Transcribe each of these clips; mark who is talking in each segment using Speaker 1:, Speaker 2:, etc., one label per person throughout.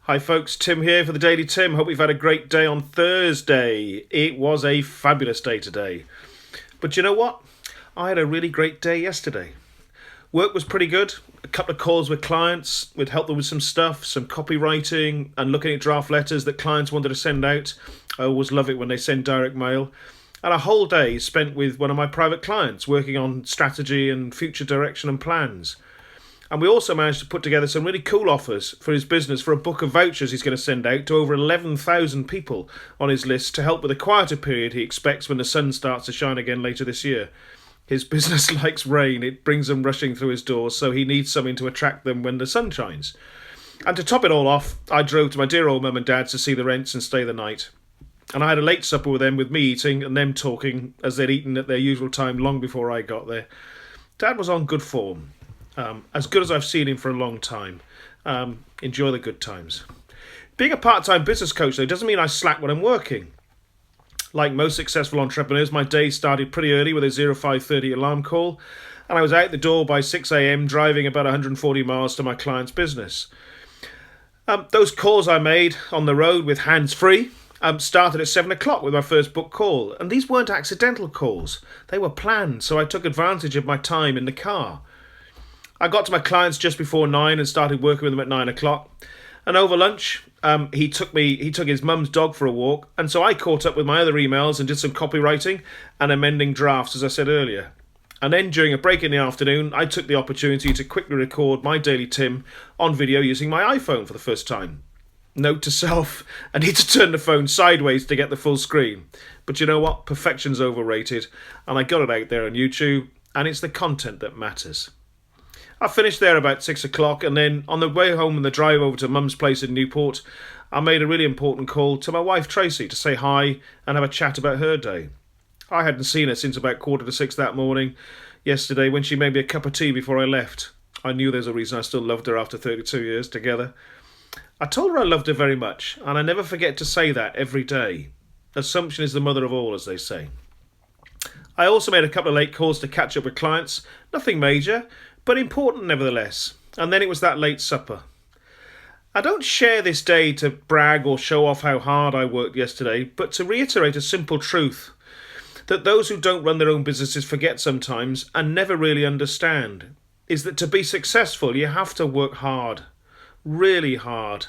Speaker 1: Hi folks, Tim here for the Daily Tim. Hope you've had a great day on Thursday. It was a fabulous day today. But you know what? I had a really great day yesterday. Work was pretty good. A couple of calls with clients. We'd help them with some stuff, some copywriting, and looking at draft letters that clients wanted to send out. I always love it when they send direct mail. And a whole day spent with one of my private clients working on strategy and future direction and plans. And we also managed to put together some really cool offers for his business for a book of vouchers he's going to send out to over 11,000 people on his list to help with the quieter period he expects when the sun starts to shine again later this year. His business likes rain, it brings them rushing through his doors, so he needs something to attract them when the sun shines. And to top it all off, I drove to my dear old mum and dad's to see the rents and stay the night. And I had a late supper with them, with me eating and them talking as they'd eaten at their usual time long before I got there. Dad was on good form. As good as I've seen him for a long time. Enjoy the good times. Being a part-time business coach, though, doesn't mean I slack when I'm working. Like most successful entrepreneurs, my day started pretty early with a 0530 alarm call, and I was out the door by 6 a.m. driving about 140 miles to my client's business. Those calls I made on the road with hands-free started at 7 o'clock with my first book call, and these weren't accidental calls. They were planned, so I took advantage of my time in the car. I got to my clients just before 9 and started working with them at 9 o'clock. And over lunch, he took his mum's dog for a walk. And so I caught up with my other emails and did some copywriting and amending drafts, as I said earlier. And then during a break in the afternoon, I took the opportunity to quickly record my Daily Tim on video using my iPhone for the first time. Note to self, I need to turn the phone sideways to get the full screen. But you know what? Perfection's overrated. And I got it out there on YouTube. And it's the content that matters. I finished there about 6 o'clock, and then on the way home and the drive over to Mum's place in Newport, I made a really important call to my wife Tracy to say hi and have a chat about her day. I hadn't seen her since about 5:45 that morning yesterday when she made me a cup of tea before I left. I knew there's a reason I still loved her after 32 years together. I told her I loved her very much, and I never forget to say that every day. Assumption is the mother of all, as they say. I also made a couple of late calls to catch up with clients, nothing major, but important nevertheless. And then it was that late supper. I don't share this day to brag or show off how hard I worked yesterday, but to reiterate a simple truth that those who don't run their own businesses forget sometimes and never really understand, is that to be successful you have to work hard, really hard.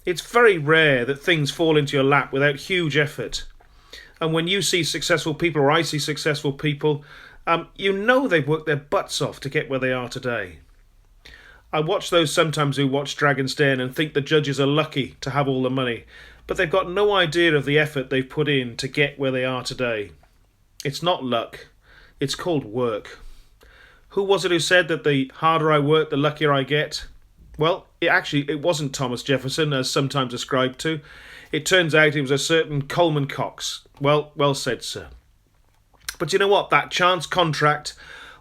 Speaker 1: It's very rare that things fall into your lap without huge effort. And when you see successful people, or I see successful people, you know they've worked their butts off to get where they are today. I watch those sometimes who watch Dragon's Den and think the judges are lucky to have all the money, but they've got no idea of the effort they've put in to get where they are today. It's not luck. It's called work. Who was it who said that the harder I work, the luckier I get? Well, it wasn't Thomas Jefferson, as sometimes ascribed to. It turns out it was a certain Coleman Cox. Well said, sir. But you know what? That chance contract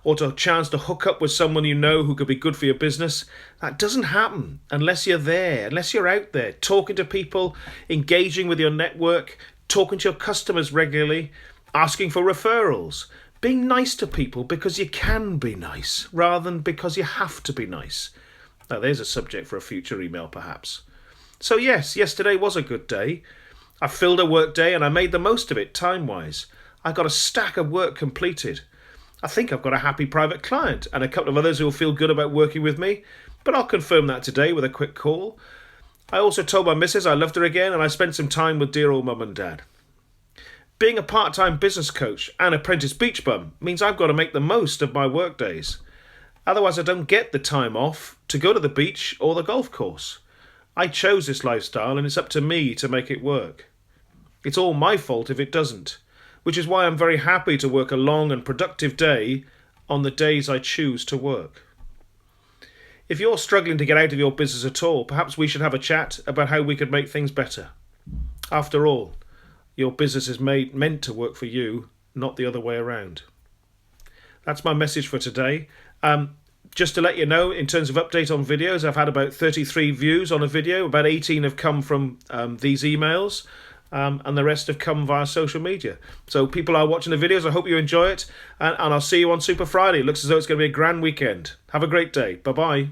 Speaker 1: or a chance to hook up with someone you know who could be good for your business, that doesn't happen unless you're there, unless you're out there talking to people, engaging with your network, talking to your customers regularly, asking for referrals, being nice to people because you can be nice rather than because you have to be nice. Now, there's a subject for a future email, perhaps. So yes, yesterday was a good day. I filled a work day and I made the most of it time-wise. I got a stack of work completed. I think I've got a happy private client and a couple of others who will feel good about working with me, but I'll confirm that today with a quick call. I also told my missus I loved her again, and I spent some time with dear old mum and dad. Being a part-time business coach and apprentice beach bum means I've got to make the most of my work days. Otherwise I don't get the time off to go to the beach or the golf course. I chose this lifestyle and it's up to me to make it work. It's all my fault if it doesn't, which is why I'm very happy to work a long and productive day on the days I choose to work. If you're struggling to get out of your business at all, perhaps we should have a chat about how we could make things better. After all, your business is meant to work for you, not the other way around. That's my message for today. Just to let you know, in terms of update on videos, I've had about 33 views on a video. About 18 have come from these emails. And the rest have come via social media. So people are watching the videos. I hope you enjoy it. And I'll see you on Super Friday. Looks as though it's going to be a grand weekend. Have a great day. Bye-bye.